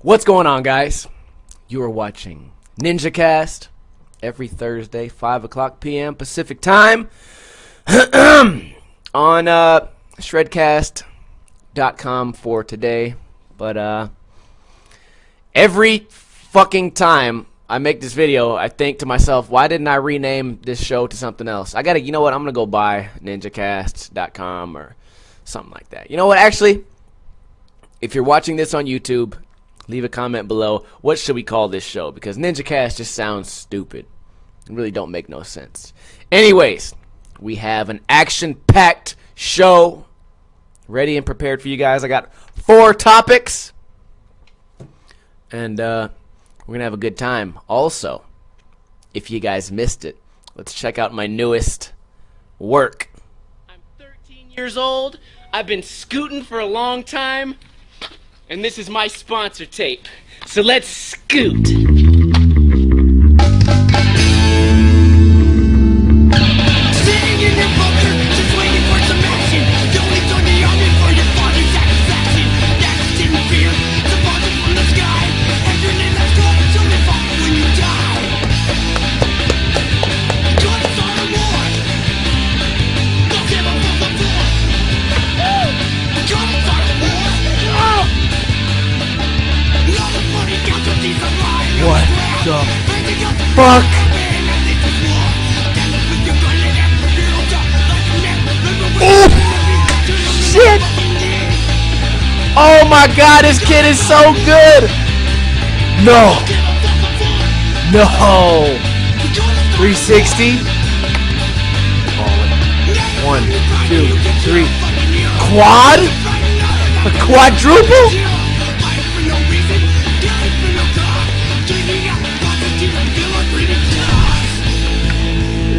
What's going on, guys? You are watching NinjaCast every Thursday, 5 o'clock p.m. Pacific time on shredcast.com for today. But every fucking time I make this video, I think to myself, why didn't I rename this show to something else? I gotta, you know what, I'm gonna go buy NinjaCast.com or something like that. You know what, actually, if you're watching this on YouTube, leave a comment below. What should we call this show? Because NinjaCast just sounds stupid. It really don't make no sense. Anyways, we have an action-packed show ready and prepared for you guys. I got 4 topics. And we're going to have a good time. Also, if you guys missed it, let's check out my newest work. I'm 13 years old. I've been scooting for a long time. And this is my sponsor tape. So let's scoot. What the fuck? Oh, shit! Oh my god, this kid is so good! No! No! 360? Oh, 1, 2, 3. Quad? A quadruple?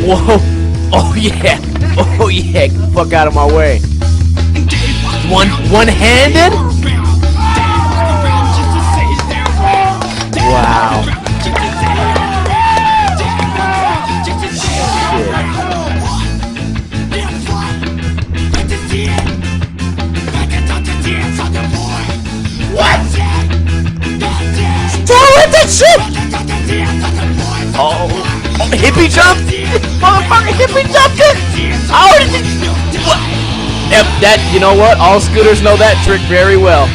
Whoa! Oh yeah! Oh yeah! Get the fuck out of my way! One-handed? Wow! What? Still with that shit? Oh! Hippie jump? Motherfucker hippie jumped it? How did it? What? Yep, that, you know what? All scooters know that trick very well.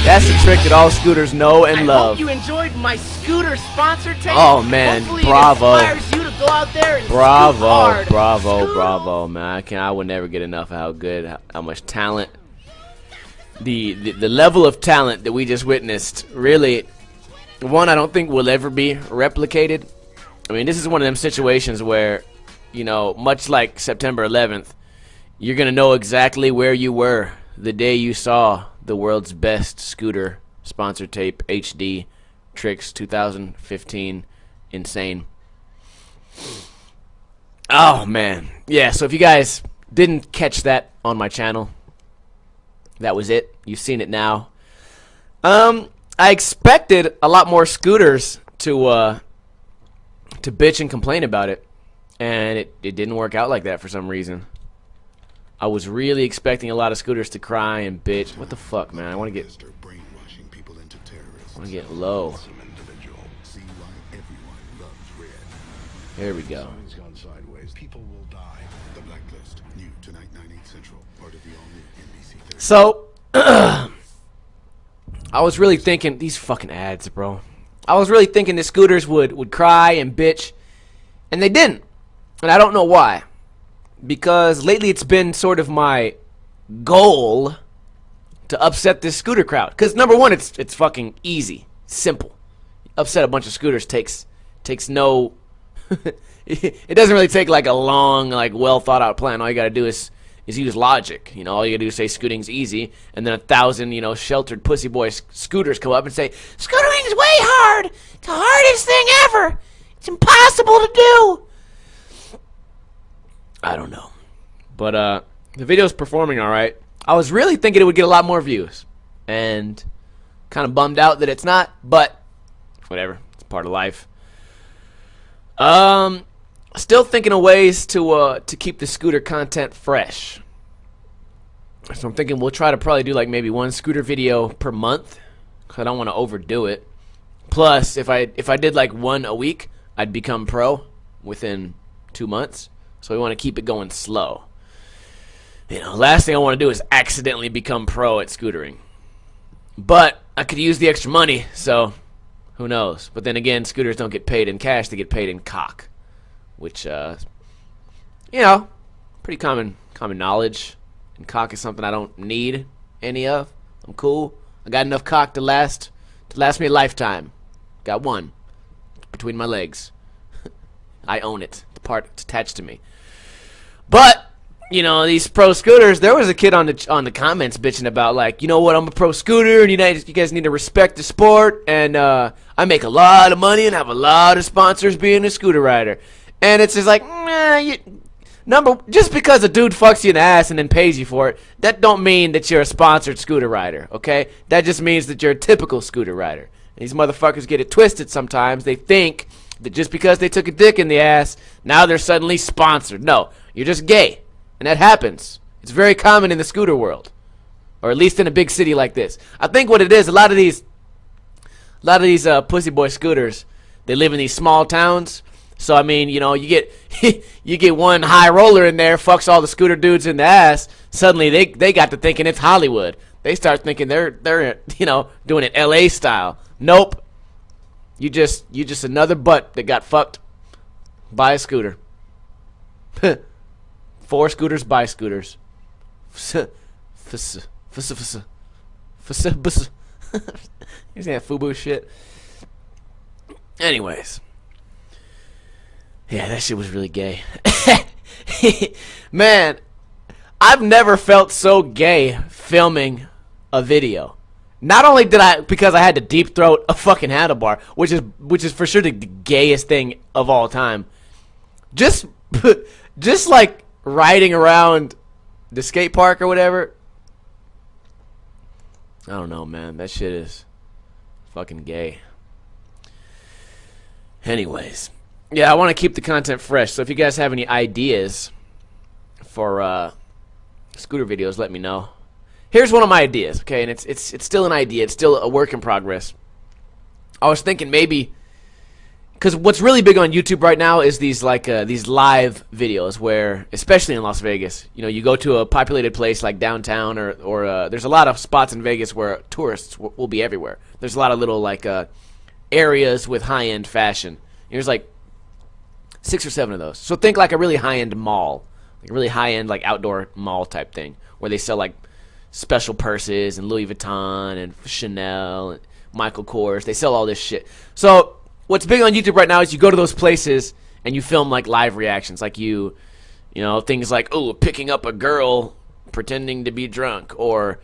That's the trick that all scooters know and love. I hope you enjoyed my scooter sponsor tape. Oh man, Hopefully bravo. It inspires you to go out there and Bravo, scoot hard. bravo, Scoot. bravo, man. I would never get enough of how good, how much talent. The level of talent that we just witnessed, really, one, I don't think will ever be replicated. I mean, this is one of them situations where, you know, much like September 11th, you're going to know exactly where you were the day you saw the world's best scooter sponsor tape, HD Tricks 2015. Insane. Oh, man. Yeah, so if you guys didn't catch that on my channel, that was it. You've seen it now. I expected a lot more scooters to bitch and complain about it, and it didn't work out like that for some reason. I was really expecting a lot of scooters to cry and bitch. What the fuck, man? I want to get low. There we go. So I was really thinking these fucking ads, bro. I was really thinking the scooters would cry and bitch, and they didn't. And I don't know why. Because lately it's been sort of my goal to upset this scooter crowd. Because number one, it's fucking easy, simple. Upset a bunch of scooters takes no. It doesn't really take like a long, like well thought out plan. All you gotta do is use logic. You know, all you gotta do is say scooting's easy, and then 1,000, you know, sheltered pussy boy scooters come up and say scooting's way hard. It's the hardest thing ever. It's impossible to do. I don't know, but the video's performing all right. I was really thinking it would get a lot more views, and kind of bummed out that it's not. But whatever, it's part of life. Still thinking of ways to keep the scooter content fresh. So I'm thinking we'll try to probably do like maybe one scooter video per month, 'cause I don't want to overdo it. Plus, if I did like one a week, I'd become pro within 2 months. So we want to keep it going slow. You know, last thing I want to do is accidentally become pro at scootering. But I could use the extra money, so who knows? But then again, scooters don't get paid in cash; they get paid in cock, which you know, pretty common knowledge. And cock is something I don't need any of. I'm cool. I got enough cock to last me a lifetime. Got one between my legs. I own it. The part it's attached to me. But you know, these pro scooters. There was a kid on the comments bitching about, like, you know what? I'm a pro scooter, and you guys need to respect the sport. And I make a lot of money and have a lot of sponsors being a scooter rider. And it's just like, just because a dude fucks you in the ass and then pays you for it, that don't mean that you're a sponsored scooter rider, okay? That just means that you're a typical scooter rider. And these motherfuckers get it twisted sometimes. They think that just because they took a dick in the ass, now they're suddenly sponsored. No, you're just gay. And that happens. It's very common in the scooter world. Or at least in a big city like this. I think what it is, a lot of these pussy boy scooters, they live in these small towns. So I mean, you know, you get one high roller in there, fucks all the scooter dudes in the ass. Suddenly they got to thinking it's Hollywood. They start thinking they're you know, doing it LA style. Nope. You just another butt that got fucked by a scooter. 4 scooters by scooters. You see that FUBU shit? Anyways. Yeah, that shit was really gay. Man, I've never felt so gay filming a video. Not only because I had to deep throat a fucking handlebar, which is for sure the gayest thing of all time. Just like riding around the skate park or whatever. I don't know, man. That shit is fucking gay. Anyways. Yeah, I want to keep the content fresh. So if you guys have any ideas for scooter videos, let me know. Here's one of my ideas, okay? And it's still an idea. It's still a work in progress. I was thinking maybe, because what's really big on YouTube right now is these live videos where, especially in Las Vegas, you know, you go to a populated place like downtown or there's a lot of spots in Vegas where tourists will be everywhere. There's a lot of little like areas with high-end fashion. There's like 6 or 7 of those. So think like a really high-end mall, like a really high-end like outdoor mall type thing where they sell like special purses and Louis Vuitton and Chanel and Michael Kors. They sell all this shit. So what's big on YouTube right now is you go to those places and you film like live reactions, like you know, things like, oh, picking up a girl pretending to be drunk, or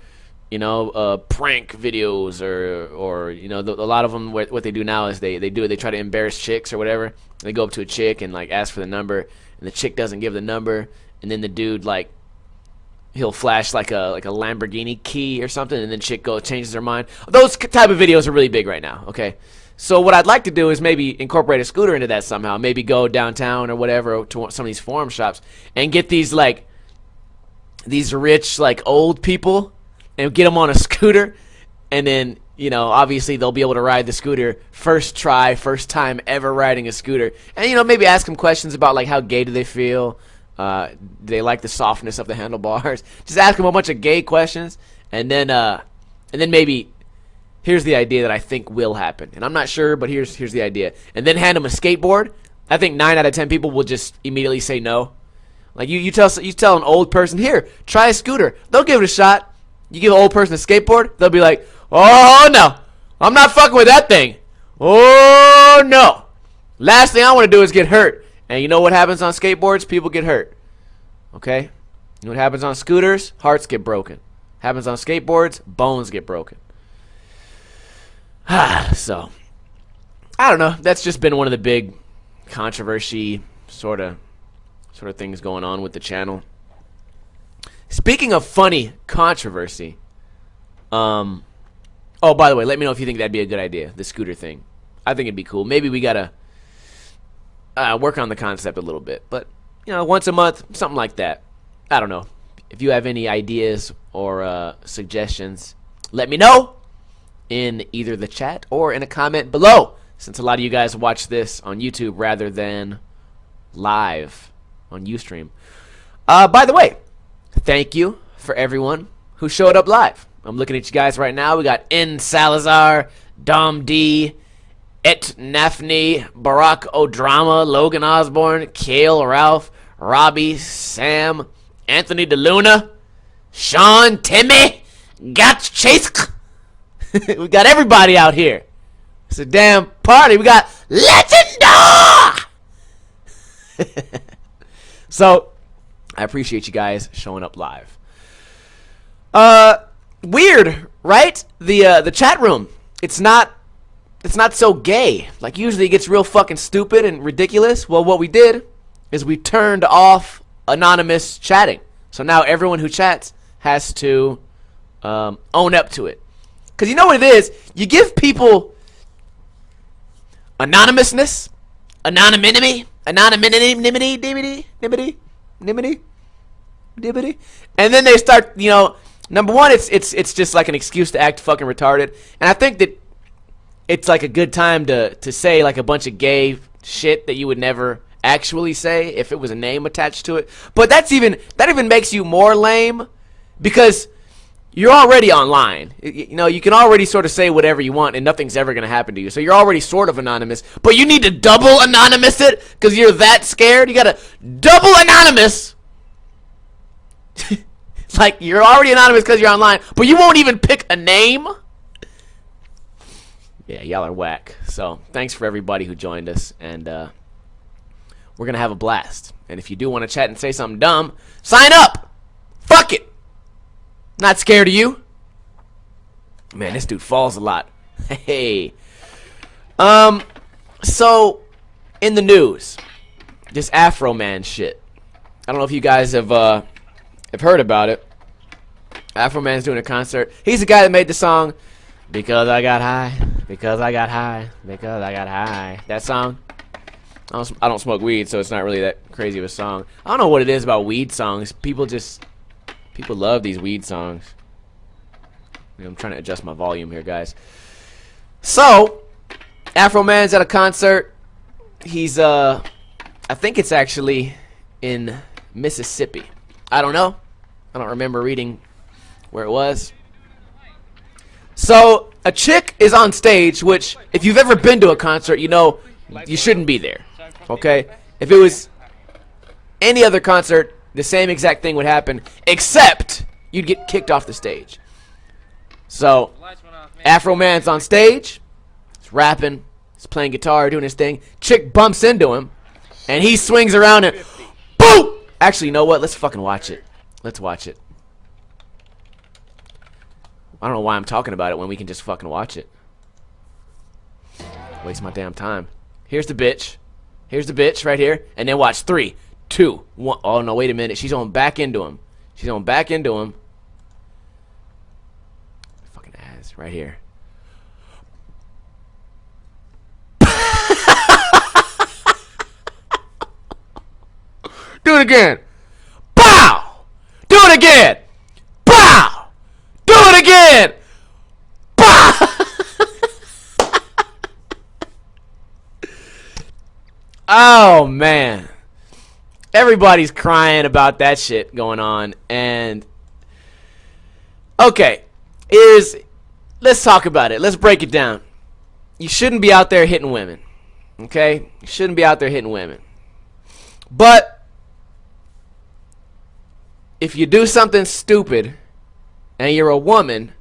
you know, prank videos, or you know, a lot of them. What they do now is they try to embarrass chicks or whatever. They go up to a chick and like ask for the number, and the chick doesn't give the number, and then the dude like he'll flash like a Lamborghini key or something, and then chick changes her mind. Those type of videos are really big right now. Okay, so what I'd like to do is maybe incorporate a scooter into that somehow. Maybe go downtown or whatever to some of these forum shops and get these rich like old people and get them on a scooter, and then, you know, obviously they'll be able to ride the scooter first time ever riding a scooter, and you know, maybe ask them questions about like how gay do they feel. Do they like the softness of the handlebars? Just ask them a bunch of gay questions, and then maybe here's the idea that I think will happen, and I'm not sure, but here's the idea, and then hand them a skateboard. I think 9 out of 10 people will just immediately say no. Like you tell an old person, here, try a scooter. They'll give it a shot. You give an old person a skateboard, they'll be like, oh no, I'm not fucking with that thing. Oh no. Last thing I want to do is get hurt. And you know what happens on skateboards? People get hurt. Okay? You know what happens on scooters? Hearts get broken. Happens on skateboards? Bones get broken. So, I don't know. That's just been one of the big controversy sort of things going on with the channel. Speaking of funny controversy, oh, by the way, let me know if you think that'd be a good idea, the scooter thing. I think it'd be cool. Maybe we gotta work on the concept a little bit, but you know, once a month, something like that. I don't know. If you have any ideas or suggestions, let me know. in either the chat or in a comment below, since a lot of you guys watch this on YouTube rather than live on Ustream. By the way, thank you for everyone who showed up live. I'm looking at you guys right now. We got N. Salazar, Dom D, Et Nafni, Barack O'Drama, Logan Osborne, Kale Ralph, Robbie, Sam, Anthony DeLuna, Sean, Timmy, got Chase. We got everybody out here. It's a damn party. We got Legenda. So I appreciate you guys showing up live. Weird, right? The chat room. It's not so gay. Like, usually it gets real fucking stupid and ridiculous. Well, what we did is we turned off anonymous chatting. So now everyone who chats has to own up to it. Because you know what it is? You give people anonymousness, anonymity, and then they start, you know, number one, it's just like an excuse to act fucking retarded. And I think that it's like a good time to say like a bunch of gay shit that you would never actually say if it was a name attached to it. But that even makes you more lame, because you're already online. You know, you can already sort of say whatever you want and nothing's ever going to happen to you. So you're already sort of anonymous, but you need to double anonymous it because you're that scared. You got to double anonymous. It's like you're already anonymous because you're online, but you won't even pick a name. Yeah, y'all are whack. So thanks for everybody who joined us, and we're going to have a blast. And if you do want to chat and say something dumb, sign up. Fuck it. Not scared of you. Man, this dude falls a lot. Hey. So, in the news, this Afroman shit. I don't know if you guys have heard about it. Afroman's doing a concert. He's the guy that made the song, Because I Got High, Because I Got High, Because I Got High. That song. I don't smoke weed, so it's not really that crazy of a song. I don't know what it is about weed songs. People love these weed songs. I'm trying to adjust my volume here, guys. So, Afroman's at a concert. He's, I think it's actually in Mississippi. I don't know. I don't remember reading where it was. So, a chick is on stage, which, if you've ever been to a concert, you know you shouldn't be there. Okay? If it was any other concert, the same exact thing would happen, except you'd get kicked off the stage. So, Afroman's on stage. He's rapping. He's playing guitar, doing his thing. Chick bumps into him, and he swings around and boom! Actually, you know what? Let's fucking watch it. Let's watch it. I don't know why I'm talking about it when we can just fucking watch it. Waste my damn time. Here's the bitch. Here's the bitch right here. And then watch 3, 2, 1. Oh, no, wait a minute. She's on back into him. She's on back into him. Fucking ass right here. Do it again. Pow! Do it again. Pow! Do it again. Pow! Oh, man. Everybody's crying about that shit going on. And okay, let's talk about it. Let's break it down. You shouldn't be out there hitting women. Okay? You shouldn't be out there hitting women. But if you do something stupid and you're a woman,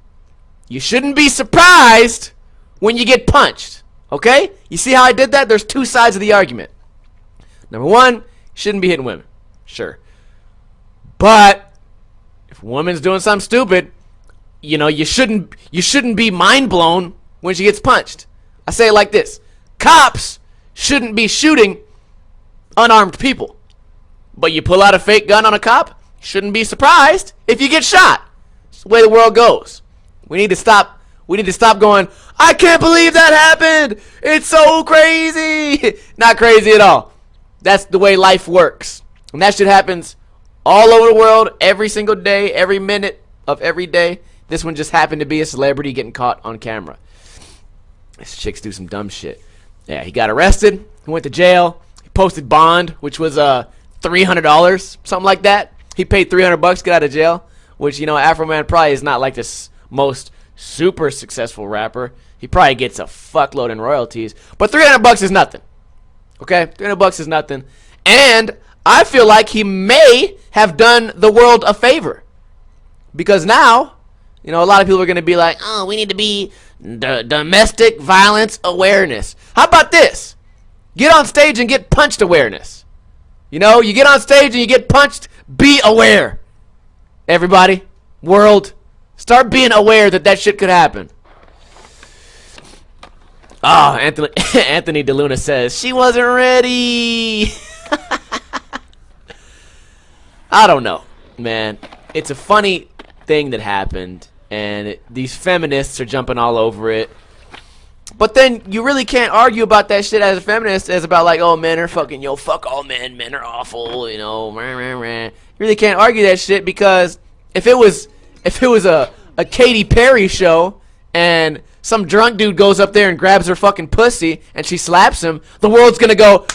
you shouldn't be surprised when you get punched. Okay? You see how I did that? There's two sides of the argument. Number one, you shouldn't be hitting women. Sure. But if a woman's doing something stupid, you know, you shouldn't be mind blown when she gets punched. I say it like this. Cops shouldn't be shooting unarmed people. But you pull out a fake gun on a cop, you shouldn't be surprised if you get shot. It's the way the world goes. We need to stop going, I can't believe that happened. It's so crazy. Not crazy at all. That's the way life works. And that shit happens all over the world, every single day, every minute of every day. This one just happened to be a celebrity getting caught on camera. These chicks do some dumb shit. Yeah, he got arrested. He went to jail. He posted bond, which was $300, something like that. He paid $300 to get out of jail, which, you know, Afroman probably is not like this most super successful rapper. He probably gets a fuckload in royalties, but $300 is nothing. Okay, $300 is nothing. And I feel like he may have done the world a favor, because now, you know, a lot of people are going to be like, oh, we need to be domestic violence awareness. How about this? Get on stage and get punched awareness. You know, you get on stage and you get punched, be aware. Everybody, world, start being aware that that shit could happen. Oh, Anthony DeLuna says, she wasn't ready. I don't know, man. It's a funny thing that happened, and these feminists are jumping all over it. But then you really can't argue about that shit as a feminist as about like, oh, men are fucking, yo, fuck all men. Men are awful, you know. You really can't argue that shit, because if it was a Katy Perry show and some drunk dude goes up there and grabs her fucking pussy and she slaps him, the world's gonna go,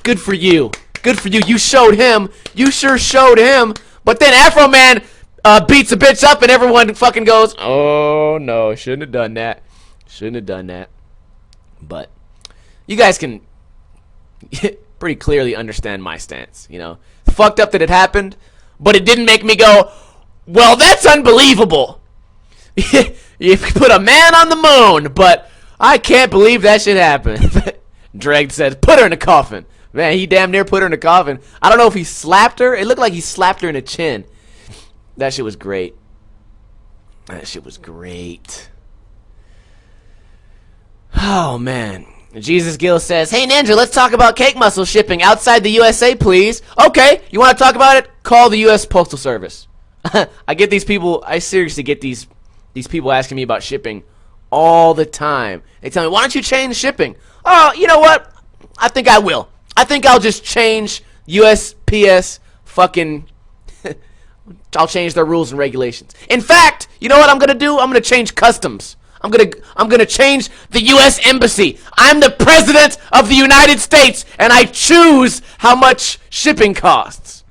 good for you. Good for you. You showed him. You sure showed him. But then Afroman beats a bitch up and everyone fucking goes, oh no, shouldn't have done that. Shouldn't have done that. But you guys can pretty clearly understand my stance, you know. Fucked up that it happened, but it didn't make me go, well, that's unbelievable. You put a man on the moon, but I can't believe that shit happened. Dreg says, put her in a coffin. Man, he damn near put her in a coffin. I don't know if he slapped her. It looked like he slapped her in the chin. That shit was great. That shit was great. Oh, man. Jesus Gill says, hey, Ninja, let's talk about cake muscle shipping outside the USA, please. Okay, you want to talk about it? Call the U.S. Postal Service. I get these people, I seriously get these people asking me about shipping all the time. They tell me, why don't you change shipping? Oh, you know what? I think I will. I think I'll just change USPS fucking... I'll change their rules and regulations. In fact, you know what I'm going to do? I'm going to change customs. I'm gonna change the U.S. Embassy. I'm the president of the United States, and I choose how much shipping costs.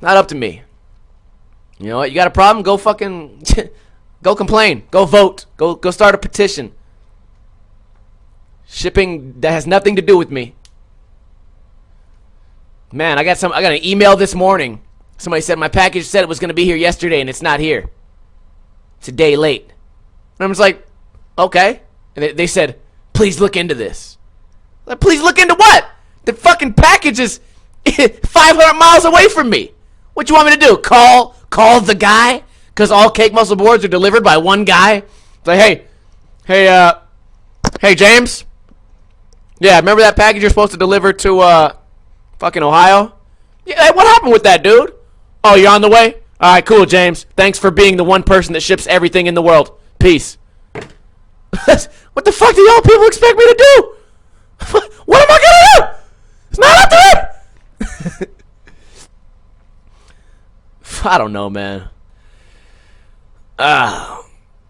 Not up to me. You know what? You got a problem? Go fucking... go complain. Go vote. Go start a petition. Shipping that has nothing to do with me. Man, I got an email this morning. Somebody said my package said it was going to be here yesterday, and it's not here. It's a day late. And I'm just like, okay. And they said, please look into this. Like, please look into what? The fucking package is 500 miles away from me. What you want me to do? Call the guy? Because all cake muscle boards are delivered by one guy? It's like, hey, James? Yeah, remember that package you're supposed to deliver to, fucking Ohio? Yeah, hey, what happened with that, dude? Oh, you're on the way? All right, cool, James. Thanks for being the one person that ships everything in the world. Peace. What the fuck do y'all people expect me to do? What am I gonna do? It's not up to it. I don't know, man. Yeah,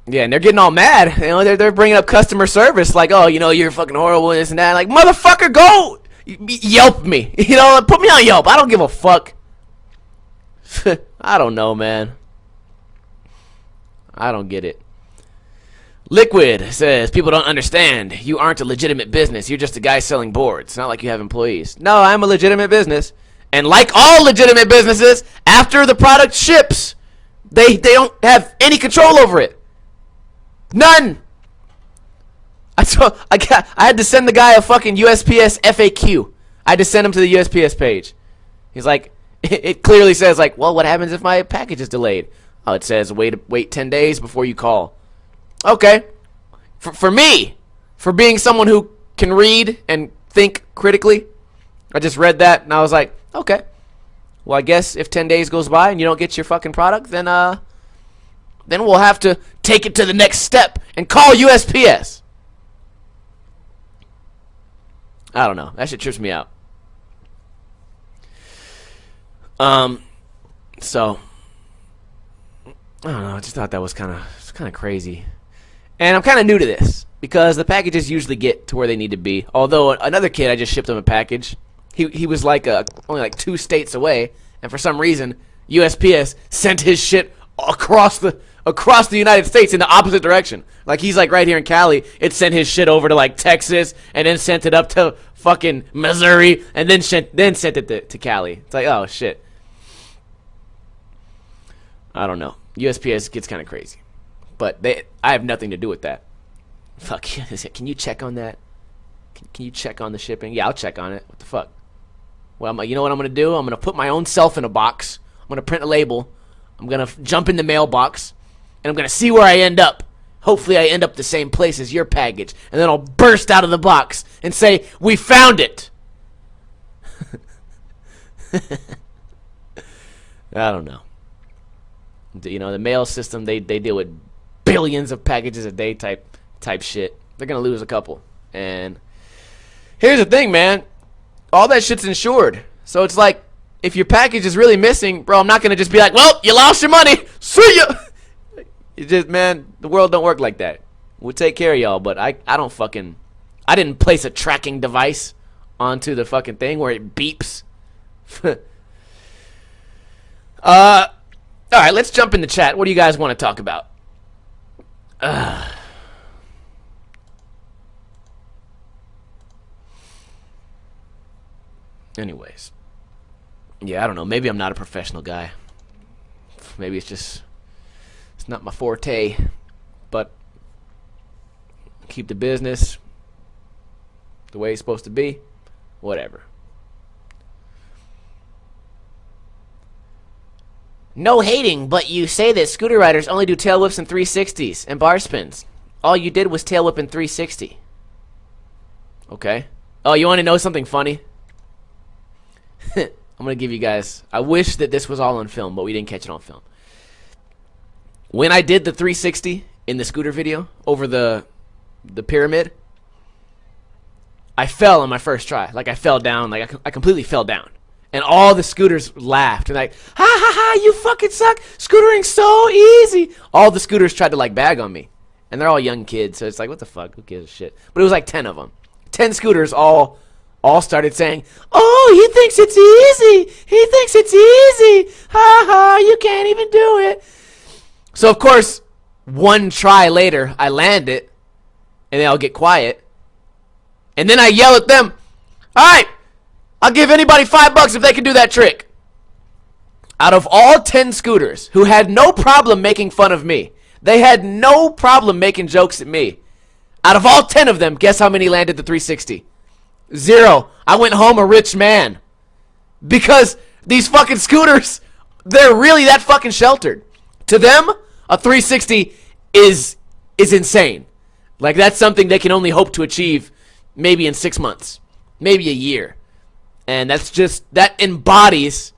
and they're getting all mad. You know, they're bringing up customer service, like, oh, you know, you're fucking horrible and this and that. Like, motherfucker, go Yelp me. You know, put me on Yelp. I don't give a fuck. I don't know, man. I don't get it. Liquid says, people don't understand. You aren't a legitimate business. You're just a guy selling boards. It's not like you have employees. No, I'm a legitimate business. And like all legitimate businesses, after the product ships, they don't have any control over it. None. I had to send the guy a fucking USPS FAQ. I had to send him to the USPS page. He's like, it clearly says, like, well, what happens if my package is delayed? Oh, it says wait 10 days before you call. Okay. For me, for being someone who can read and think critically, I just read that and I was like, okay. Well, I guess if 10 days goes by and you don't get your fucking product, then we'll have to take it to the next step and call USPS. I don't know. That shit trips me out. So, I don't know. I just thought that was kind of crazy. And I'm kind of new to this because the packages usually get to where they need to be. Although another kid, I just shipped him a package. He was like only like 2 states away, and for some reason, USPS sent his shit across the United States in the opposite direction. Like he's like right here in Cali, it sent his shit over to like Texas, and then sent it up to fucking Missouri, and then sent it to Cali. It's like, oh shit. I don't know. USPS gets kind of crazy, but I have nothing to do with that. Fuck. Can you check on that? Can you check on the shipping? Yeah, I'll check on it. What the fuck? Well, you know what I'm gonna do? I'm gonna put my own self in a box. I'm gonna print a label. I'm gonna jump in the mailbox, and I'm gonna see where I end up. Hopefully, I end up the same place as your package, and then I'll burst out of the box and say, "We found it." I don't know. You know, the mail system, they deal with billions of packages a day type shit. They're gonna lose a couple. And here's the thing, man. All that shit's insured. So it's like, if your package is really missing, bro, I'm not gonna just be like, well, you lost your money. See ya. It just, man, the world don't work like that. We'll take care of y'all, but I didn't place a tracking device onto the fucking thing where it beeps. All right, let's jump in the chat. What do you guys want to talk about? Anyways. Yeah, I don't know. Maybe I'm not a professional guy. Maybe it's not my forte. But keep the business the way it's supposed to be. Whatever. No hating, but you say that scooter riders only do tail whips and 360s and bar spins. All you did was tail whip and 360. Okay. Oh, you want to know something funny? I'm going to give you guys... I wish that this was all on film, but we didn't catch it on film. When I did the 360 in the scooter video over the pyramid, I fell on my first try. Like, I fell down. Like, I completely fell down. And all the scooters laughed. And like, ha ha ha, you fucking suck. Scootering's so easy. All the scooters tried to like bag on me. And they're all young kids. So it's like, what the fuck? Who gives a shit? But it was like 10 of them. 10 scooters all started saying, oh, he thinks it's easy. He thinks it's easy. Ha ha, you can't even do it. So of course, one try later, I land it. And they all get quiet. And then I yell at them, all right. I'll give anybody $5 if they can do that trick. Out of all 10 scooters who had no problem making fun of me, they had no problem making jokes at me. Out of all 10 of them, guess how many landed the 360? 0. I went home a rich man. Because these fucking scooters, they're really that fucking sheltered. To them, a 360 is insane. Like, that's something they can only hope to achieve maybe in 6 months. Maybe a year. And that embodies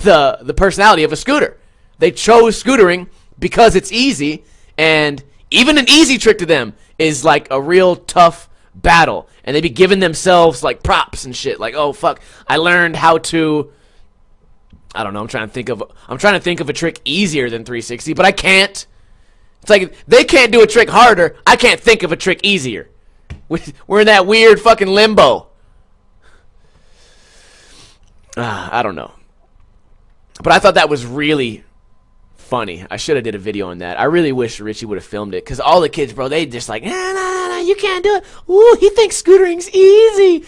the personality of a scooter. They chose scootering because it's easy, and even an easy trick to them is like a real tough battle. And they be giving themselves like props and shit. Like, oh fuck, I learned how to, I don't know, I'm trying to think of a trick easier than 360, but I can't. It's like, they can't do a trick harder, I can't think of a trick easier. We're in that weird fucking limbo. I don't know. But I thought that was really funny. I should have did a video on that. I really wish Richie would have filmed it. Because all the kids, bro, they just like, nah, you can't do it. Ooh, he thinks scootering's easy.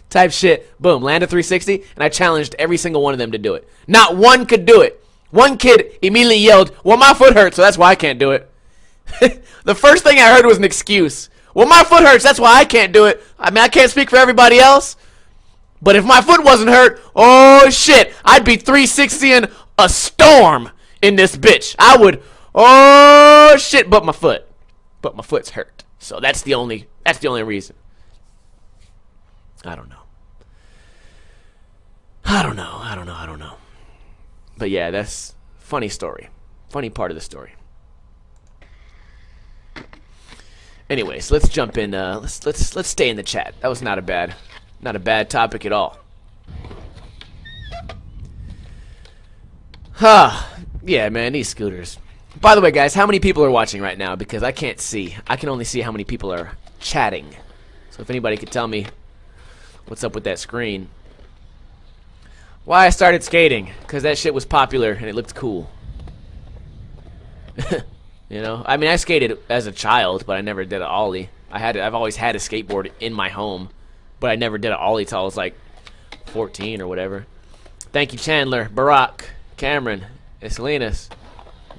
Type shit. Boom, land a 360. And I challenged every single one of them to do it. Not one could do it. One kid immediately yelled, well, my foot hurts, so that's why I can't do it. The first thing I heard was an excuse. Well, my foot hurts, that's why I can't do it. I mean, I can't speak for everybody else. But if my foot wasn't hurt, oh shit, I'd be 360ing a storm in this bitch. I would, oh shit, but my foot's hurt. So that's the only reason. I don't know. But yeah, that's funny story. Funny part of the story. Anyways, let's jump in. Let's stay in the chat. That was not a bad topic at all. Yeah, man, these scooters. By the way, guys, how many people are watching right now? Because I can't see. I can only see how many people are chatting. So if anybody could tell me what's up with that screen. Why I started skating? Because that shit was popular and it looked cool. You know? I mean, I skated as a child, but I never did an ollie. I've always had a skateboard in my home, but I never did an ollie till I was like 14 or whatever. Thank you, Chandler, Barack, Cameron, Salinas.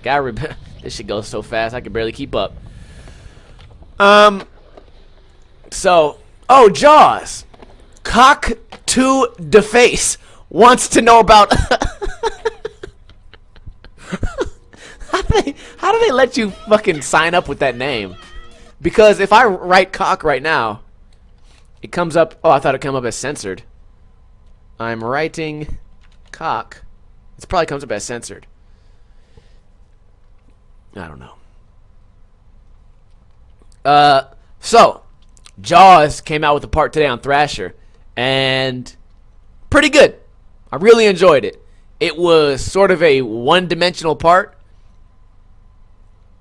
This shit goes so fast I can barely keep up. So, oh, Jaws. Cock to the face wants to know about. How do they let you fucking sign up with that name? Because if I write cock right now, it comes up. Oh, I thought it came up as censored. I'm writing cock. It probably comes up as censored. I don't know. So Jaws came out with a part today on Thrasher, and pretty good. I really enjoyed it. It was sort of a one-dimensional part.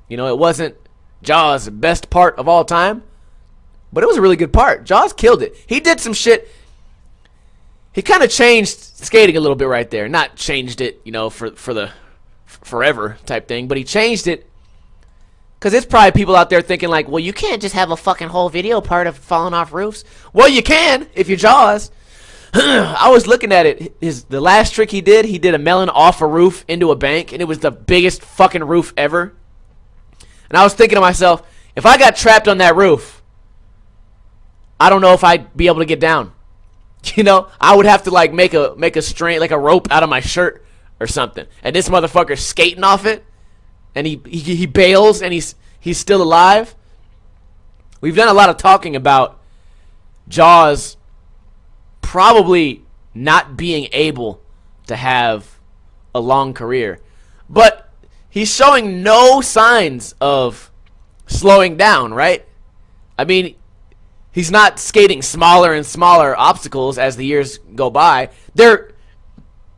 You know, it wasn't Jaws' best part of all time, but it was a really good part. Jaws killed it. He did some shit. He kind of changed skating a little bit right there. Not changed it, you know, for the forever type thing, but he changed it because it's probably people out there thinking like, well, you can't just have a fucking whole video part of falling off roofs. Well, you can if you're Jaws. I was looking at it. The last trick he did a melon off a roof into a bank, and it was the biggest fucking roof ever. And I was thinking to myself, if I got trapped on that roof, I don't know if I'd be able to get down. You know, I would have to like make a string, like a rope out of my shirt or something. And this motherfucker's skating off it, and he bails, and he's still alive. We've done a lot of talking about Jaws probably not being able to have a long career, but he's showing no signs of slowing down, right? I mean, he's not skating smaller and smaller obstacles as the years go by. They're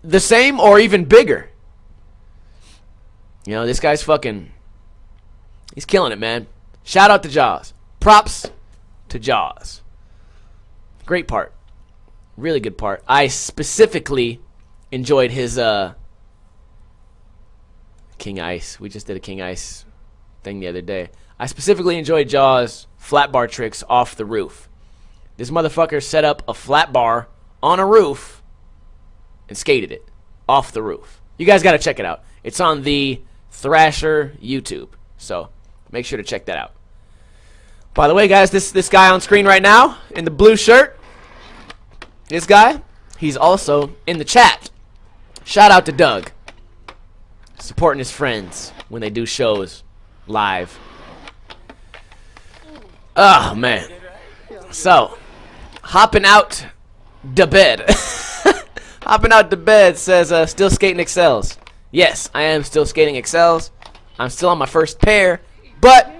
the same or even bigger. You know, this guy's he's killing it, man. Shout out to Jaws. Props to Jaws. Great part. Really good part. I specifically enjoyed his King Ice. We just did a King Ice thing the other day. I specifically enjoyed Jaws' flat bar tricks off the roof. This motherfucker set up a flat bar on a roof and skated it off the roof. You guys got to check it out. It's on the Thrasher YouTube, so make sure to check that out. By the way, guys, this guy on screen right now in the blue shirt, this guy, he's also in the chat. Shout out to Doug, supporting his friends when they do shows live. Oh, man. So, hopping out the bed. Hopping out the bed says, still skating Excels. Yes, I am still skating Excels. I'm still on my first pair, but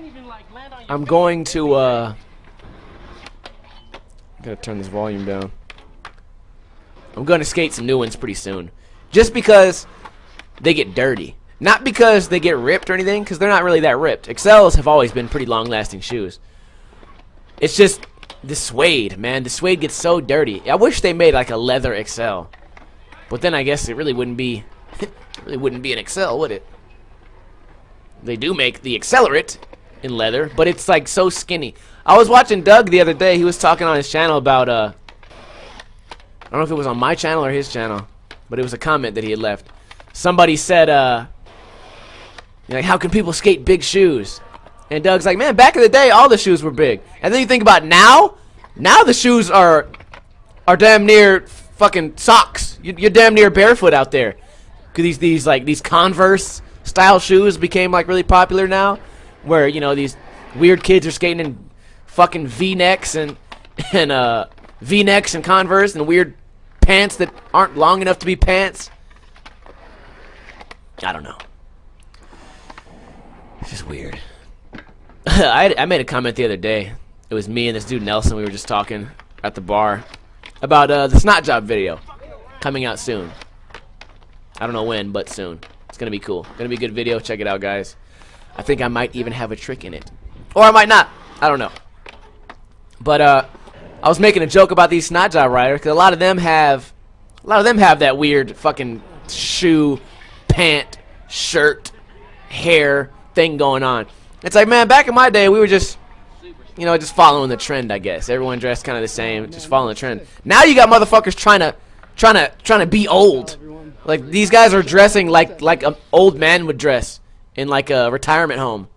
I'm going to, gotta turn this volume down. I'm going to skate some new ones pretty soon. Just because they get dirty. Not because they get ripped or anything, because they're not really that ripped. Excels have always been pretty long-lasting shoes. It's just the suede, man. The suede gets so dirty. I wish they made like a leather Excel. But then I guess it really wouldn't be an Excel, would it? They do make the Accelerate in leather, but it's like so skinny. I was watching Doug the other day. He was talking on his channel about I don't know if it was on my channel or his channel, but it was a comment that he had left. Somebody said, like, how can people skate big shoes? And Doug's like, man, back in the day, all the shoes were big. And then you think about now the shoes are damn near fucking socks. You're damn near barefoot out there. Cause these Converse style shoes became like really popular now, where you know these weird kids are skating in fucking V-necks and V-necks and Converse and weird pants that aren't long enough to be pants. I don't know. It's just weird. I made a comment the other day. It was me and this dude Nelson. We were just talking at the bar about the snot job video coming out soon. I don't know when, but soon. It's gonna be cool. Gonna be a good video. Check it out, guys. I think I might even have a trick in it, or I might not. I don't know. But I was making a joke about these snot job riders because a lot of them have that weird fucking shoe, pant, shirt, hair thing going on. It's like, man, back in my day, we were just, you know, just following the trend, I guess. Everyone dressed kind of the same, just following the trend. Now you got motherfuckers trying to be old. Like, these guys are dressing like an old man would dress in like a retirement home.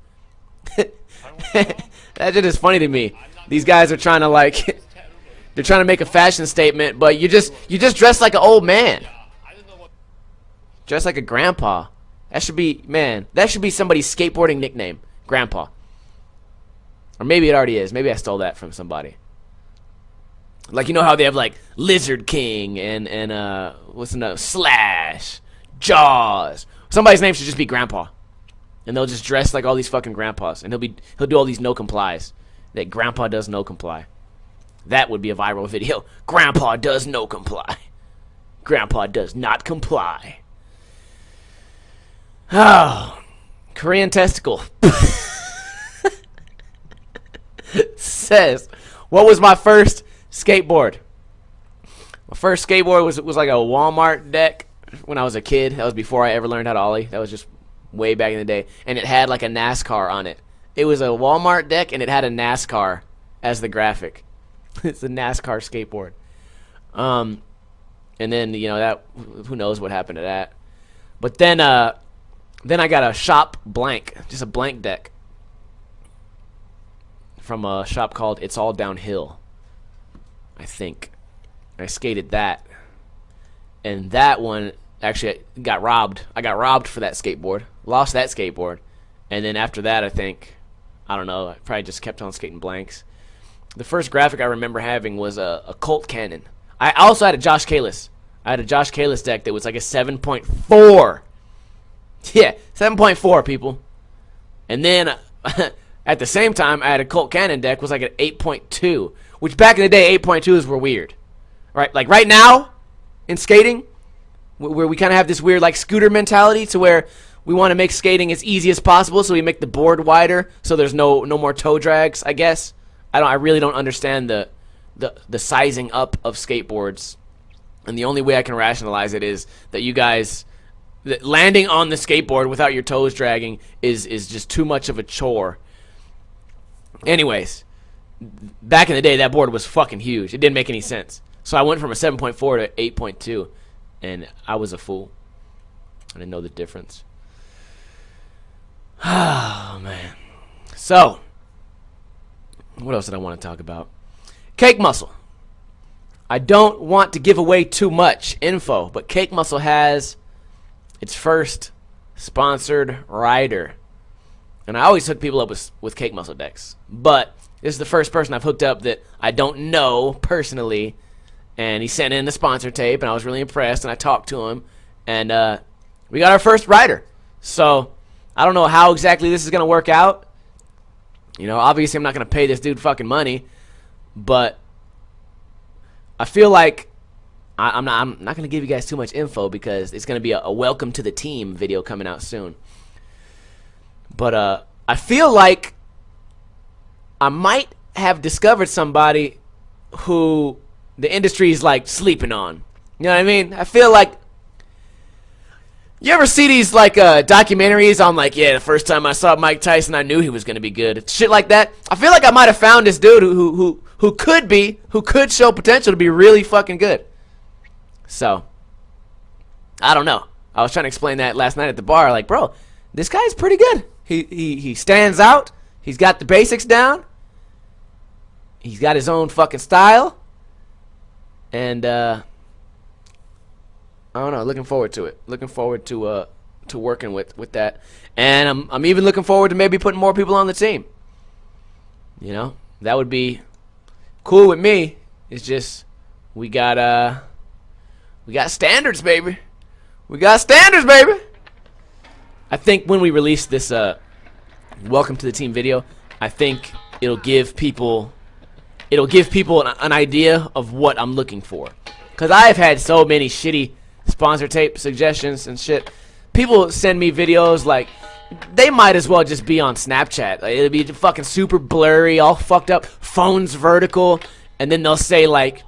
That shit is funny to me. These guys are trying to like they're trying to make a fashion statement, but you just dress like an old man. Dress like a grandpa. That should be, man, that should be somebody's skateboarding nickname, grandpa. Or maybe it already is. Maybe I stole that from somebody. Like, you know how they have like Lizard King and what's another, Slash, Jaws. Somebody's name should just be Grandpa. And they'll just dress like all these fucking grandpas, and he'll do all these no complies. That grandpa does no comply. That would be a viral video. Grandpa does no comply. Grandpa does not comply. Oh, Korean testicle says, what was my first skateboard? My first skateboard was like a Walmart deck when I was a kid. That was before I ever learned how to ollie. That was just way back in the day, and it had like a NASCAR on it. It was a Walmart deck, and it had a NASCAR as the graphic. It's a NASCAR skateboard. And then, you know, that, who knows what happened to that. But then I got a shop blank, just a blank deck from a shop called It's All Downhill, I think. I skated that, and that one actually got robbed. I got robbed for that skateboard. Lost that skateboard. And then after that, I don't know, I probably just kept on skating blanks. The first graphic I remember having was a Colt Cannon. I also had a Josh Kalis. I had a Josh Kalis deck that was like a 7.4. Yeah, 7.4, people. And then at the same time, I had a Colt Cannon deck was like an 8.2, which back in the day, 8.2s were weird. Right? Like right now in skating, where we kind of have this weird like scooter mentality to where we want to make skating as easy as possible, so we make the board wider so there's no more toe drags, I guess. I really don't understand the sizing up of skateboards. And the only way I can rationalize it is that you guys that landing on the skateboard without your toes dragging is just too much of a chore. Anyways, back in the day that board was fucking huge. It didn't make any sense. So I went from a 7.4 to 8.2, and I was a fool. I didn't know the difference. Oh, man. So, what else did I want to talk about? Cake Muscle. I don't want to give away too much info, but Cake Muscle has its first sponsored rider. And I always hook people up with Cake Muscle decks. But this is the first person I've hooked up that I don't know personally. And he sent in the sponsor tape, and I was really impressed, and I talked to him. And we got our first rider. So I don't know how exactly this is going to work out. You know, obviously I'm not going to pay this dude fucking money. But I feel like I'm not going to give you guys too much info because it's going to be a welcome to the team video coming out soon. But I feel like I might have discovered somebody who the industry is like sleeping on. You know what I mean? I feel like, you ever see these like documentaries on like, yeah, the first time I saw Mike Tyson, I knew he was gonna be good. Shit like that. I feel like I might have found this dude who could show potential to be really fucking good. So, I don't know. I was trying to explain that last night at the bar. Like, bro, this guy's pretty good. He stands out. He's got the basics down. He's got his own fucking style. And I don't know, looking forward to it. Looking forward to working with that. And I'm even looking forward to maybe putting more people on the team. You know, that would be cool with me. It's just we got standards, baby. We got standards, baby. I think when we release this welcome to the team video, I think it'll give people an idea of what I'm looking for. Because I've had so many shitty sponsor tape suggestions and shit. people send me videos like they might as well just be on Snapchat. Like, it'll be fucking super blurry, all fucked up, phones vertical, and then they'll say like,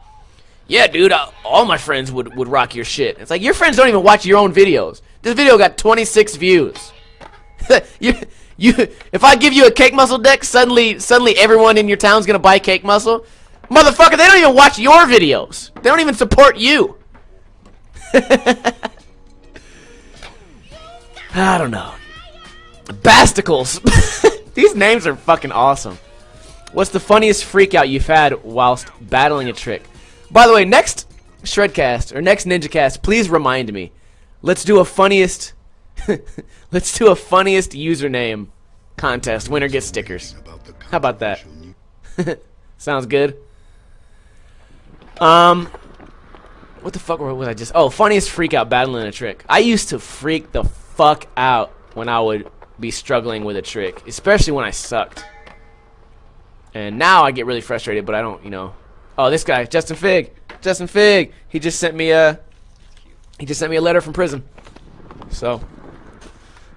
yeah, dude, all my friends would rock your shit. It's like, your friends don't even watch your own videos. This video got 26 views. If I give you a cake muscle deck, suddenly everyone in your town's gonna buy cake muscle. Motherfucker, they don't even watch your videos. They don't even support you. I don't know. Basticles. These names are fucking awesome. What's the funniest freakout you've had whilst battling a trick? By the way, next Shredcast or next NinjaCast, please remind me. Let's do a funniest. Let's do a funniest username contest. Winner gets stickers. How about that? Sounds good. What the fuck was I just? Oh, funniest freakout battling a trick. I used to freak the fuck out when I would be struggling with a trick, especially when I sucked. And now I get really frustrated, but I don't, you know. Oh, this guy, Justin Fig. He just sent me a letter from prison. So,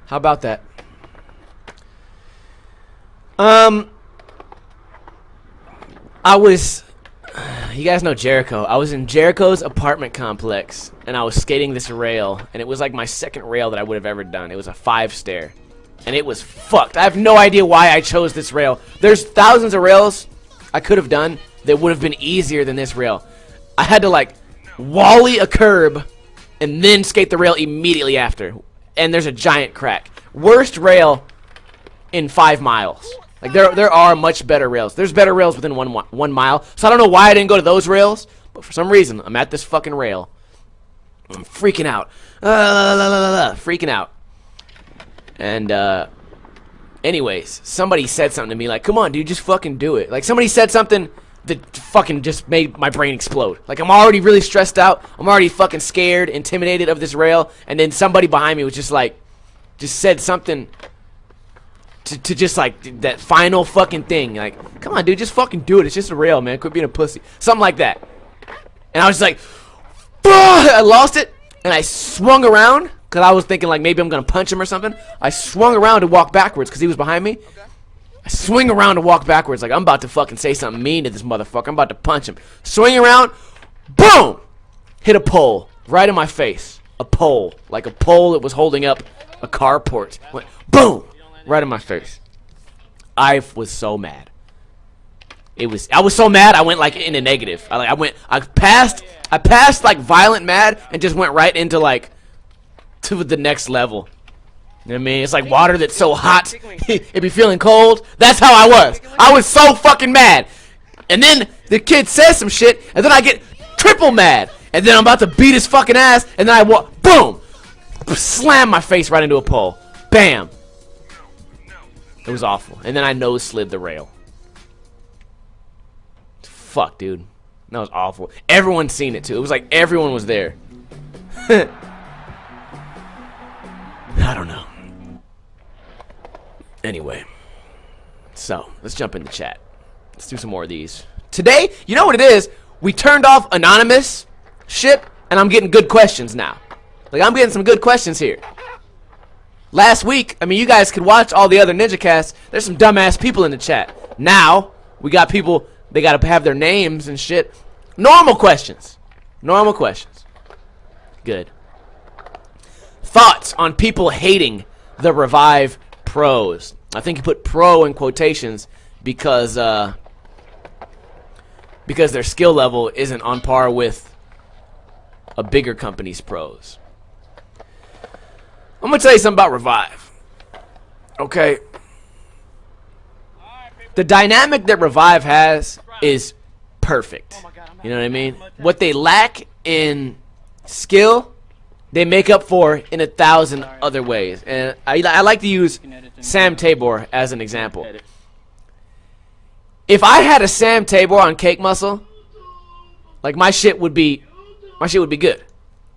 how about that? You guys know Jericho. I was in Jericho's apartment complex, and I was skating this rail, and it was like my second rail that I would have ever done. It was a 5-stair, and it was fucked. I have no idea why I chose this rail. There's thousands of rails I could have done that would have been easier than this rail. I had to like wally a curb and then skate the rail immediately after, and there's a giant crack. Worst rail in 5 miles. Like there are much better rails. There's better rails within 1 mile. So I don't know why I didn't go to those rails, but for some reason I'm at this fucking rail. I'm freaking out. Freaking out. And anyways, somebody said something to me like, "Come on, dude, just fucking do it." Like somebody said something that fucking just made my brain explode. Like I'm already really stressed out. I'm already fucking scared, intimidated of this rail, and then somebody behind me was just like said something to just like that final fucking thing, like, "Come on, dude, just fucking do it. It's just a rail, man. Quit being a pussy." Something like that. And I was just like, I lost it, and I swung around because I was thinking like maybe I'm gonna punch him or something. I swung around to walk backwards because he was behind me. Okay. I swing around to walk backwards like I'm about to fucking say something mean to this motherfucker. I'm about to punch him. Swing around, boom, hit a pole right in my face. A pole, like a pole that was holding up a carport. Went boom. Right in my face. I was so mad. I was so mad I went like in a negative. I passed like violent mad and just went right into like to the next level. You know what I mean? It's like water that's so hot it be feeling cold. That's how I was. I was so fucking mad. And then the kid says some shit and then I get triple mad. And then I'm about to beat his fucking ass and then I walk, boom, slam my face right into a pole. Bam. It was awful. And then I nose slid the rail. Fuck, dude. That was awful. Everyone's seen it, too. It was like everyone was there. I don't know. Anyway. So, let's jump in the chat. Let's do some more of these. Today, you know what it is? We turned off anonymous shit, and I'm getting good questions now. Like, I'm getting some good questions here. Last week, I mean, you guys could watch all the other NinjaCasts. There's some dumbass people in the chat. Now, we got people, they got to have their names and shit. Normal questions. Normal questions. Good. Thoughts on people hating the Revive pros. I think you put pro in quotations because their skill level isn't on par with a bigger company's pros. I'm going to tell you something about Revive. Okay. The dynamic that Revive has is perfect. You know what I mean? What they lack in skill, they make up for in 1,000 other ways. And I like to use Sam Tabor as an example. If I had a Sam Tabor on Cake Muscle, like my shit would be good.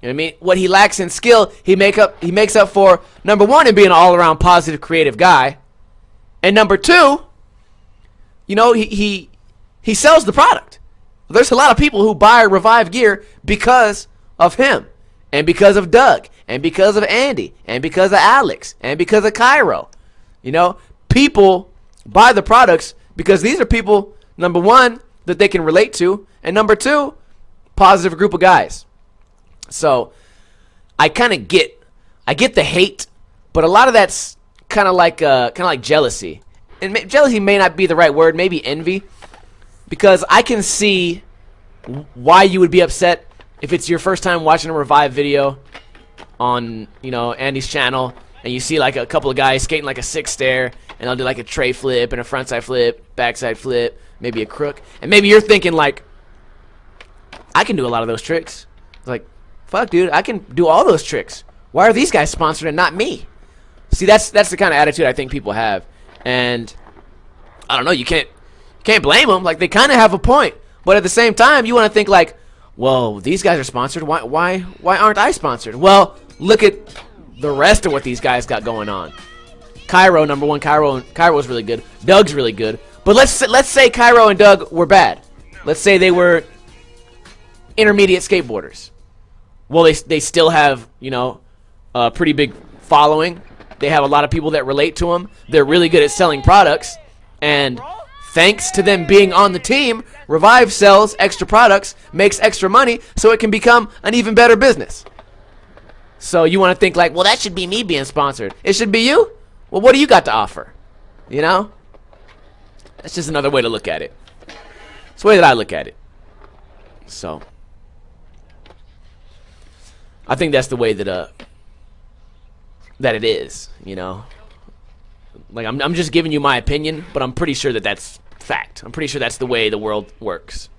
You know what I mean? What he lacks in skill, he makes up for, number one, in being an all-around positive, creative guy, and number two, you know, he sells the product. There's a lot of people who buy Revive gear because of him, and because of Doug, and because of Andy, and because of Alex, and because of Cairo. You know, people buy the products because these are people, number one, that they can relate to, and number two, positive group of guys. So I kind of get the hate, but a lot of that's kind of like jealousy. And jealousy may not be the right word, maybe envy, because I can see why you would be upset if it's your first time watching a Revive video on, you know, Andy's channel, and you see like a couple of guys skating like a 6-stair, and they'll do like a tray flip and a frontside flip, backside flip, maybe a crook, and maybe you're thinking like, I can do a lot of those tricks. It's like, fuck, dude, I can do all those tricks. Why are these guys sponsored and not me? See, that's the kind of attitude I think people have, and I don't know. You can't blame them. Like, they kind of have a point, but at the same time, you want to think like, well, these guys are sponsored. Why aren't I sponsored? Well, look at the rest of what these guys got going on. Cairo, number one. Cairo's really good. Doug's really good. But let's say Cairo and Doug were bad. Let's say they were intermediate skateboarders. Well, they still have, you know, a pretty big following. They have a lot of people that relate to them. They're really good at selling products, and thanks to them being on the team, Revive sells extra products, makes extra money, so it can become an even better business. So you want to think like, well, that should be me being sponsored. It should be you? Well, what do you got to offer? You know? That's just another way to look at it. It's the way that I look at it. So I think that's the way that it is, you know? Like, I'm just giving you my opinion, but I'm pretty sure that that's fact. I'm pretty sure that's the way the world works.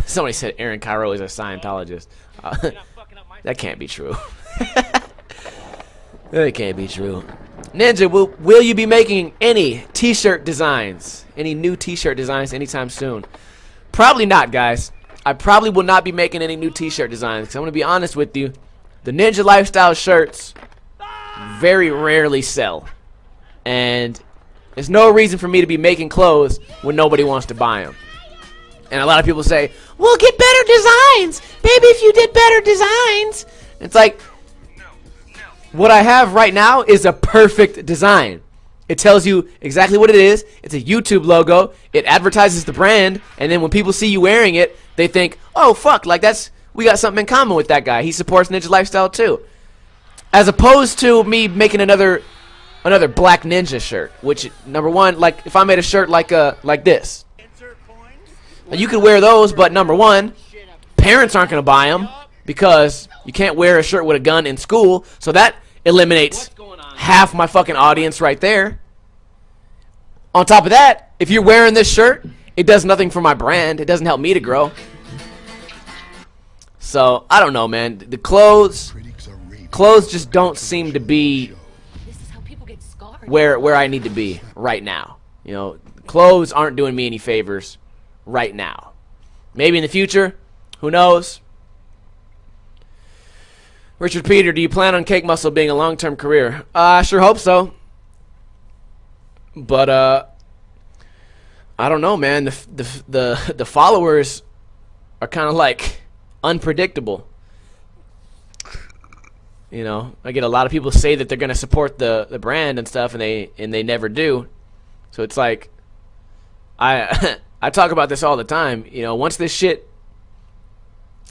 Somebody said Aaron Cairo is a Scientologist. That can't be true. That can't be true. Ninja, will you be making any t-shirt designs? Any new t-shirt designs anytime soon? Probably not, guys. I probably will not be making any new t-shirt designs, because I'm going to be honest with you. The Ninja Lifestyle shirts very rarely sell. And there's no reason for me to be making clothes when nobody wants to buy them. And a lot of people say, well, get better designs. Baby, if you did better designs. It's like, what I have right now is a perfect design. It tells you exactly what it is. It's a YouTube logo. It advertises the brand. And then when people see you wearing it, they think, oh, fuck, like we got something in common with that guy. He supports Ninja Lifestyle too. As opposed to me making another Black Ninja shirt, which, number one, like if I made a shirt like this, you could wear those, but number one, parents aren't going to buy them because you can't wear a shirt with a gun in school, so that eliminates half my fucking audience right there. On top of that, if you're wearing this shirt, it does nothing for my brand. It doesn't help me to grow. So, I don't know, man. The clothes just don't seem to be where I need to be right now. You know, clothes aren't doing me any favors right now. Maybe in the future, who knows? Richard Peter, do you plan on Cake Muscle being a long-term career? I sure hope so. But I don't know, man. The followers are kind of like unpredictable. You know, I get a lot of people say that they're going to support the brand and stuff, and they never do. So it's like, I talk about this all the time. You know, once this shit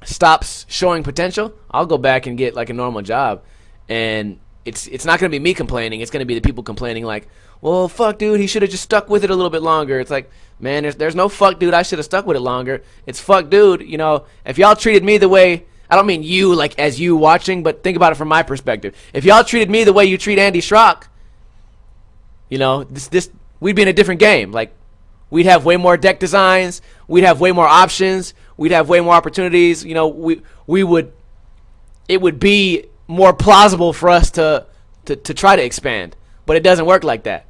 stops showing potential, I'll go back and get like a normal job, and it's not going to be me complaining. It's going to be the people complaining like, well, fuck, dude, he should have just stuck with it a little bit longer. It's like, man, there's no fuck, dude, I should have stuck with it longer. It's fuck, dude, you know, if y'all treated me the way, I don't mean you like as you watching, but think about it from my perspective. If y'all treated me the way you treat Andy Schrock, you know, we'd be in a different game. Like, we'd have way more deck designs, we'd have way more options, we'd have way more opportunities. You know, it would be more plausible for us to try to expand, but it doesn't work like that,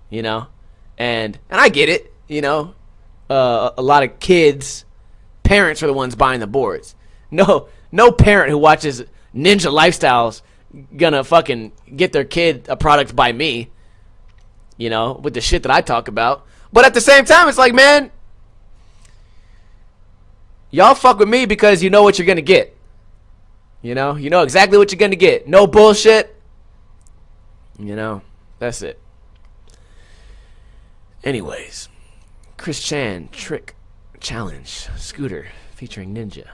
you know. And I get it, you know. A lot of kids, parents are the ones buying the boards. No parent who watches Ninja Lifestyles gonna fucking get their kid a product by me, you know, with the shit that I talk about. But at the same time, it's like, man, y'all fuck with me because you know what you're gonna get. You know exactly what you're gonna get. No bullshit. That's it. Anyways, Chris Chan trick challenge scooter featuring Ninja.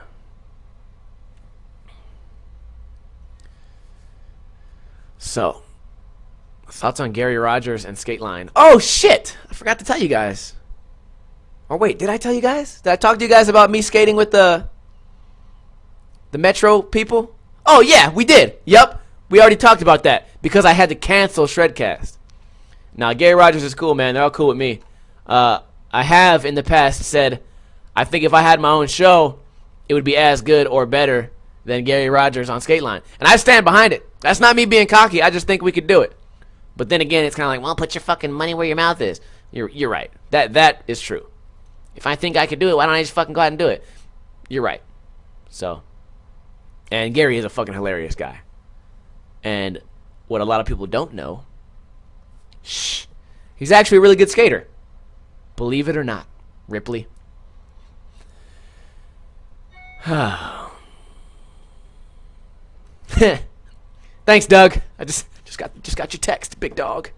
So, thoughts on Gary Rogers and skate line. Oh shit! I forgot to tell you guys. Oh wait, did I tell you guys? Did I talk to you guys about me skating with the Metro people? Oh yeah, we did. Yep, we already talked about that because I had to cancel Shredcast. Now Gary Rogers is cool, man. They're all cool with me. I have in the past said I think if I had my own show, it would be as good or better than Gary Rogers on skate line, and I stand behind it. That's not me being cocky. I just think we could do it. But then again, it's kind of like, well, put your fucking money where your mouth is. You're right. That is true. If I think I could do it, why don't I just fucking go out and do it? You're right. So, and Gary is a fucking hilarious guy. And what a lot of people don't know, he's actually a really good skater. Believe it or not, Ripley. Thanks, Doug. I just got your text, big dog.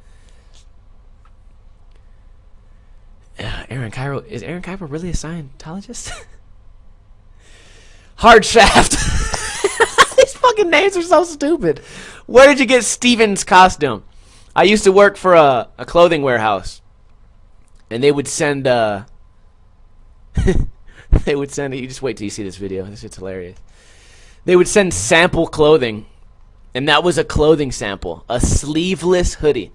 Aaron Cairo, is Aaron Cairo really a Scientologist? Hard Shaft. These fucking names are so stupid. Where did you get Steven's costume? I used to work for a clothing warehouse, and they would send they would send you just wait till you see this video. This shit's hilarious. They would send sample clothing, and that was a clothing sample, a sleeveless hoodie,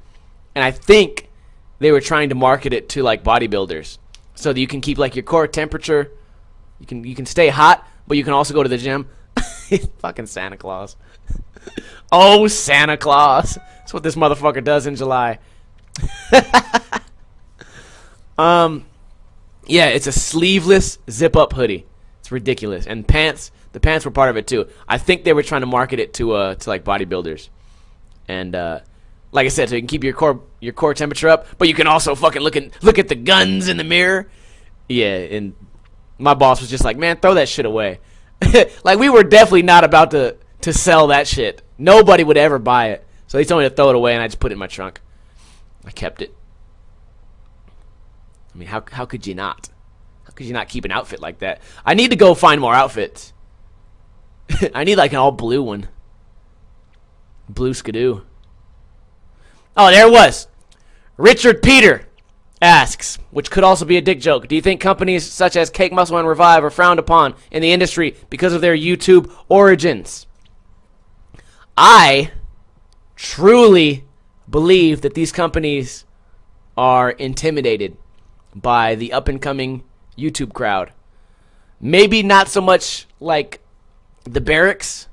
and I think they were trying to market it to like bodybuilders, so that you can keep like your core temperature, you can stay hot, but you can also go to the gym. Fucking Santa Claus. Oh, Santa Claus. That's what this motherfucker does in July. Yeah, it's a sleeveless zip-up hoodie. It's ridiculous, and pants. The pants were part of it too. I think they were trying to market it to like bodybuilders, and like I said, so you can keep your core temperature up, but you can also fucking look at the guns in the mirror. Yeah, and my boss was just like, man, throw that shit away. Like, we were definitely not about to sell that shit. Nobody would ever buy it. So he told me to throw it away, and I just put it in my trunk. I kept it. I mean, how could you not? How could you not keep an outfit like that? I need to go find more outfits. I need like an all blue one. Blue skidoo. Oh, there it was. Richard Peter asks, which could also be a dick joke, do you think companies such as Cake Muscle and Revive are frowned upon in the industry because of their YouTube origins? I truly believe that these companies are intimidated by the up-and-coming YouTube crowd. Maybe not so much like the Barracks,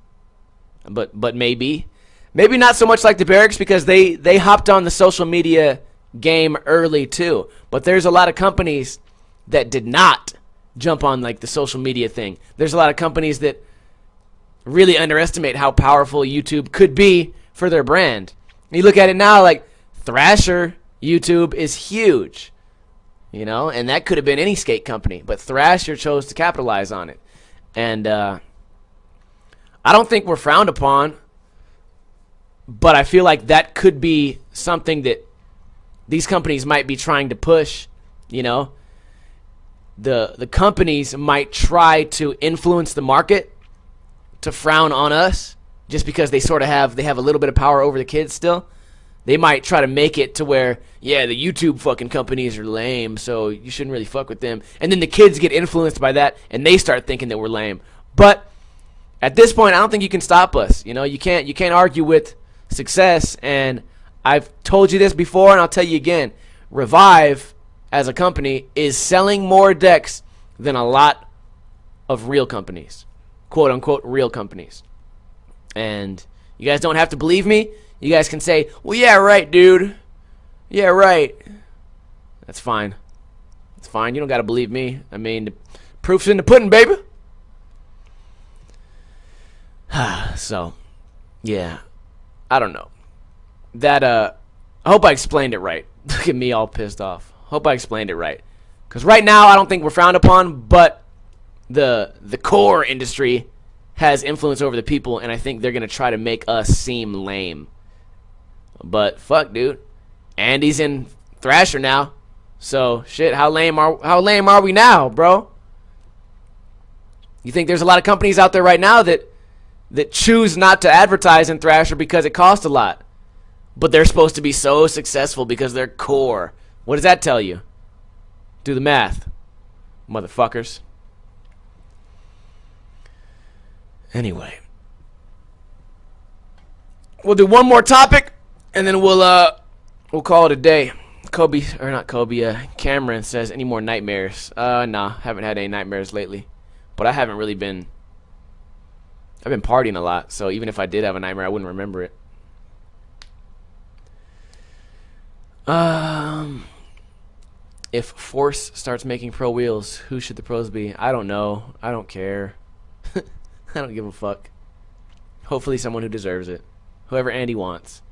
but maybe not so much like the Barracks, because they hopped on the social media game early too. But there's a lot of companies that did not jump on like the social media thing. There's a lot of companies that really underestimate how powerful YouTube could be for their brand. You look at it now, like Thrasher YouTube is huge, and that could have been any skate company, but Thrasher chose to capitalize on it. And I don't think we're frowned upon, but I feel like that could be something that these companies might be trying to push. The companies might try to influence the market to frown on us just because they have a little bit of power over the kids still. They might try to make it to where, yeah, the YouTube fucking companies are lame, so you shouldn't really fuck with them. And then the kids get influenced by that, and they start thinking that we're lame. But at this point, I don't think you can stop us. You can't argue with success. And I've told you this before, and I'll tell you again. Revive, as a company, is selling more decks than a lot of real companies. Quote-unquote real companies. And you guys don't have to believe me. You guys can say, well, yeah, right, dude. Yeah, right. That's fine. It's fine. You don't got to believe me. I mean, the proof's in the pudding, baby. So, yeah. I don't know. I hope I explained it right. Look at me all pissed off. Hope I explained it right. Because right now, I don't think we're frowned upon, but the core industry has influence over the people, and I think they're going to try to make us seem lame. But fuck, dude. Andy's in Thrasher now. So, shit, how lame are we now, bro? You think there's a lot of companies out there right now that choose not to advertise in Thrasher because it costs a lot, but they're supposed to be so successful because they're core? What does that tell you? Do the math, motherfuckers. Anyway, we'll do one more topic, and then we'll call it a day. Cameron says, any more nightmares? Nah, haven't had any nightmares lately, but I haven't really been. I've been partying a lot, so even if I did have a nightmare, I wouldn't remember it. If Force starts making pro wheels, who should the pros be? I don't know. I don't care. I don't give a fuck. Hopefully someone who deserves it. Whoever Andy wants.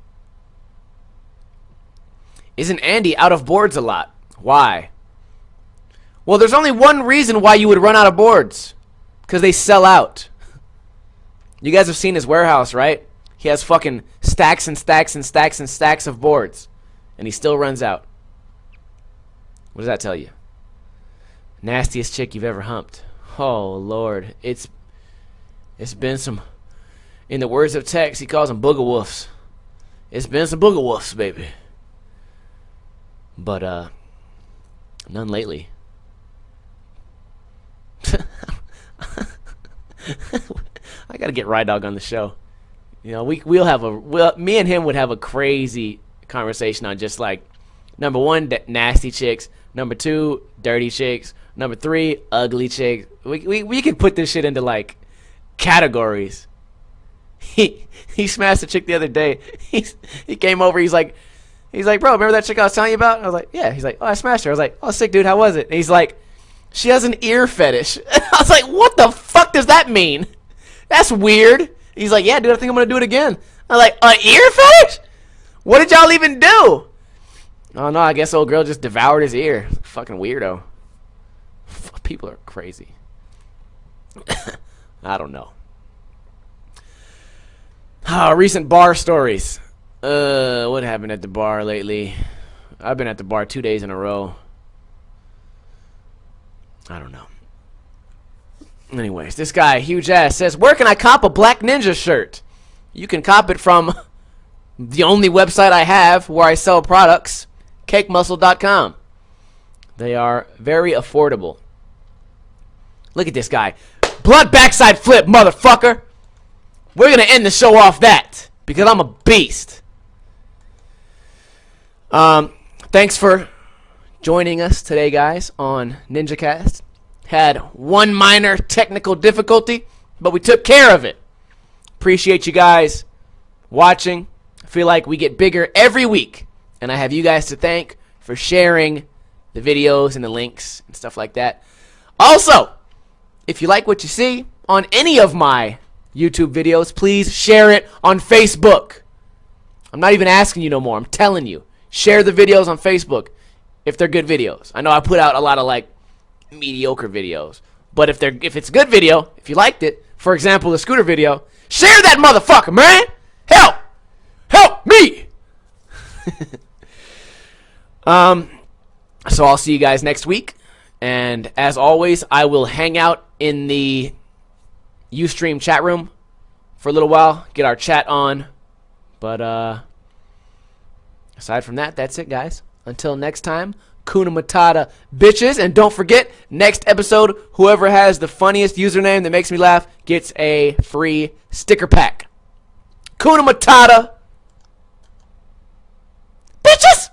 Isn't Andy out of boards a lot? Why? Well, there's only one reason why you would run out of boards. Because they sell out. You guys have seen his warehouse, right? He has fucking stacks and stacks and stacks and stacks of boards. And he still runs out. What does that tell you? Nastiest chick you've ever humped. Oh, Lord. It's been some, in the words of Tex, he calls them booger wolves. It's been some booger wolves, baby. But, none lately. I gotta get Rye Dog on the show. You know, me and him would have a crazy conversation on just like, number one, nasty chicks. Number two, dirty chicks. Number three, ugly chicks. We could put this shit into like categories. He smashed a chick the other day. He came over. He's like, bro, remember that chick I was telling you about? I was like, yeah. He's like, oh, I smashed her. I was like, oh, sick, dude. How was it? And he's like, she has an ear fetish. I was like, what the fuck does that mean? That's weird. He's like, yeah, dude, I think I'm gonna do it again. I was like, an ear fetish? What did y'all even do? Oh no, I guess old girl just devoured his ear. Fucking weirdo. People are crazy. I don't know. Recent bar stories. What happened at the bar lately? I've been at the bar 2 days in a row. I don't know. Anyways, this guy, huge ass, says, where can I cop a Black Ninja shirt? You can cop it from the only website I have where I sell products, cakemuscle.com. They are very affordable. Look at this guy. Blood backside flip, motherfucker. We're going to end the show off that because I'm a beast. Thanks for joining us today, guys, on NinjaCast. Had one minor technical difficulty, but we took care of it. Appreciate you guys watching. I feel like we get bigger every week, and I have you guys to thank for sharing the videos and the links and stuff like that. Also, if you like what you see on any of my YouTube videos, please share it on Facebook. I'm not even asking you no more. I'm telling you. Share the videos on Facebook if they're good videos. I know I put out a lot of like mediocre videos, but if it's a good video, if you liked it, for example, the scooter video, share that motherfucker, man. Help me. So I'll see you guys next week, and as always, I will hang out in the Ustream chat room for a little while, get our chat on, but aside from that, that's it, guys. Until next time, Kuna Matata, bitches. And don't forget, next episode, whoever has the funniest username that makes me laugh gets a free sticker pack. Kuna Matata, bitches!